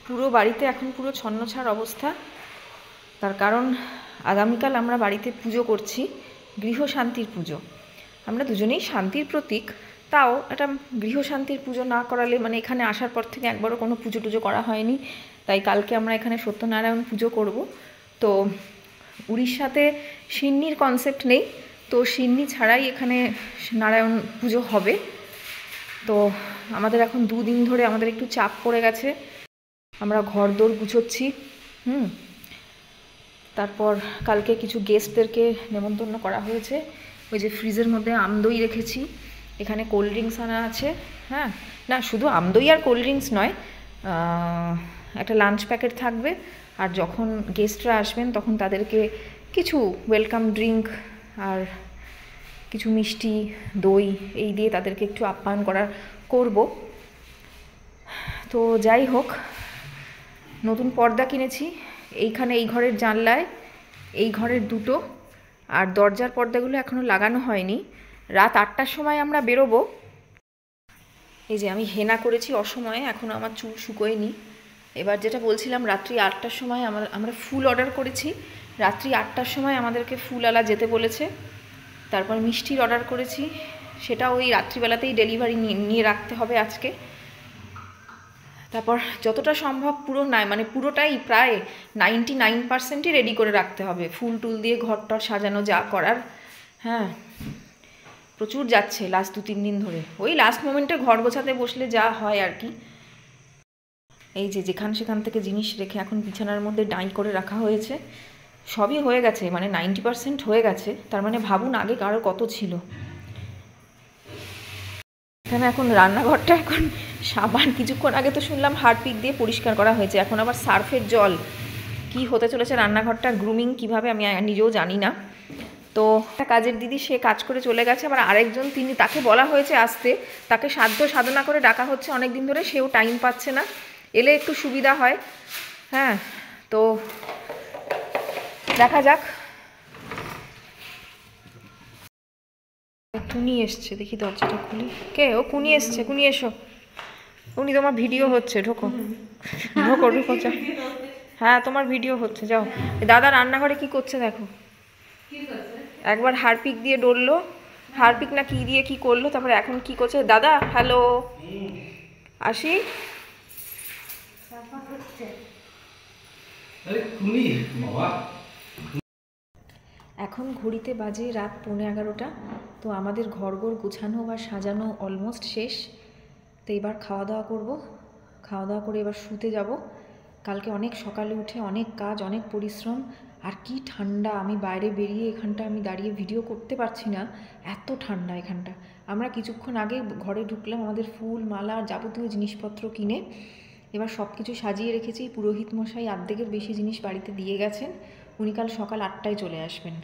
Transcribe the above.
পুরো বাড়িতে এখন পুরো ছন্নছাড় অবস্থা। তার কারণ আগামীকাল আমরা বাড়িতে পুজো করছি, গৃহশান্তির পুজো। আমরা দুজনেই শান্তির প্রতীক, তাও একটা গৃহশান্তির পুজো না করালে, মানে এখানে আসার পর থেকে একবারও কোনো পুজো টুজো করা হয়নি, তাই কালকে আমরা এখানে সত্যনারায়ণ পুজো করব। তো উড়িষ্যাতে সিন্নির কনসেপ্ট নেই, তো সিন্নি ছাড়াই এখানে নারায়ণ পুজো হবে। তো আমাদের এখন 2 দিন ধরে আমাদের একটু চাপ পড়ে গেছে, আমরা ঘর দোর গুছোচ্ছি। তারপর কালকে কিছু গেস্টদেরকে নেমন্তন্ন করা হয়েছে। ওই যে ফ্রিজের মধ্যে আমদই রেখেছি, এখানে কোল্ড ড্রিঙ্কস আনা আছে। হ্যাঁ, না শুধু আমদই আর কোল্ড ড্রিঙ্কস নয়, একটা লাঞ্চ প্যাকেট থাকবে। আর যখন গেস্টরা আসবেন তখন তাদেরকে কিছু ওয়েলকাম ড্রিঙ্ক আর কিছু মিষ্টি, দই এই দিয়ে তাদেরকে একটু আপ্যায়ন করব। তো যাই হোক, নতুন পর্দা কিনেছি এইখানে, এই ঘরের জানলায়, এই ঘরের 2টো, আর দরজার পর্দাগুলো এখনও লাগানো হয়নি। রাত 8টার সময় আমরা বেরোবো। এই যে আমি হেনা করেছি অসময়ে, এখনও আমার চুল শুকোয়নি। এবার যেটা বলছিলাম, রাত্রি 8টার সময় আমরা ফুল অর্ডার করেছি, রাত্রি 8টার সময় আমাদেরকে ফুলওয়ালা যেতে বলেছে। তারপর মিষ্টির অর্ডার করেছি, সেটা ওই রাত্রিবেলাতেই ডেলিভারি নিয়ে রাখতে হবে আজকে। তারপর যতটা সম্ভব পুরোটাই প্রায় 99%ই রেডি করে রাখতে হবে, ফুল টুল দিয়ে ঘর টর সাজানো যা করার। হ্যাঁ, প্রচুর যাচ্ছে লাস্ট 2-3 দিন ধরে, ওই লাস্ট মোমেন্টে ঘর গোছাতে বসলে যা হয় আর কি। এই যে সেখান থেকে জিনিস রেখে এখন বিছানার মধ্যে ডাই করে রাখা হয়েছে, সবই হয়ে গেছে, মানে 90% হয়ে গেছে। তার মানে ভাবুন আগে কারো কত ছিল। এখানে এখন রান্নাঘরটা এখন সাবান, কিছুক্ষণ আগে তো শুনলাম হারপিক দিয়ে পরিষ্কার করা হয়েছে, এখন আবার সার্ফের জল। কি হতে চলেছে রান্নাঘরটার গ্রুমিং কীভাবে আমি নিজেও জানি না। তো একটা কাজের দিদি, সে কাজ করে চলে গেছে, আবার আরেকজন, তাকে বলা হয়েছে আসতে, তাকে সাধ্য সাধনা করে ডাকা হচ্ছে অনেক দিন ধরে, সেও টাইম পাচ্ছে না, এলে একটু সুবিধা হয়। হ্যাঁ, তো দেখা যাক। কুনি এসছে, দেখি দরজাটা খুলি। কে ও? কুনি এসছে, কুনি এসো। উনি, তোমার ভিডিও হচ্ছে, ঢোকো ঢোকো ঢোকো, যাও। হ্যাঁ, তোমার ভিডিও হচ্ছে, যাও। দাদা রান্নাঘরে কি করছে দেখো। একবার হারপিক দিয়ে ডললো, হারপিক না কি দিয়ে কি করলো, তারপরে এখন কি করছে। দাদা হ্যালো, আসি। এখন ঘড়িতে বাজে রাত 11:15। তো আমাদের ঘরঘর গুছানো বা সাজানো অলমোস্ট শেষ। তো এবার খাওয়া দাওয়া করবো, খাওয়া দাওয়া করে এবার শুতে যাব। কালকে অনেক সকালে উঠে অনেক কাজ, অনেক পরিশ্রম, আর কি ঠান্ডা। আমি বাইরে বেরিয়ে এখানটা আমি দাঁড়িয়ে ভিডিও করতে পারছি না, এত ঠান্ডা এখানটা। আমরা কিছুক্ষণ আগে ঘরে ঢুকলাম আমাদের ফুল মালা যাবতীয় জিনিসপত্র কিনে, এবার সব কিছু সাজিয়ে রেখেছি। পুরোহিত মশাই অর্ধেকের বেশি জিনিস বাড়িতে দিয়ে গেছেন, উনি কাল সকাল 8টায় চলে আসবেন।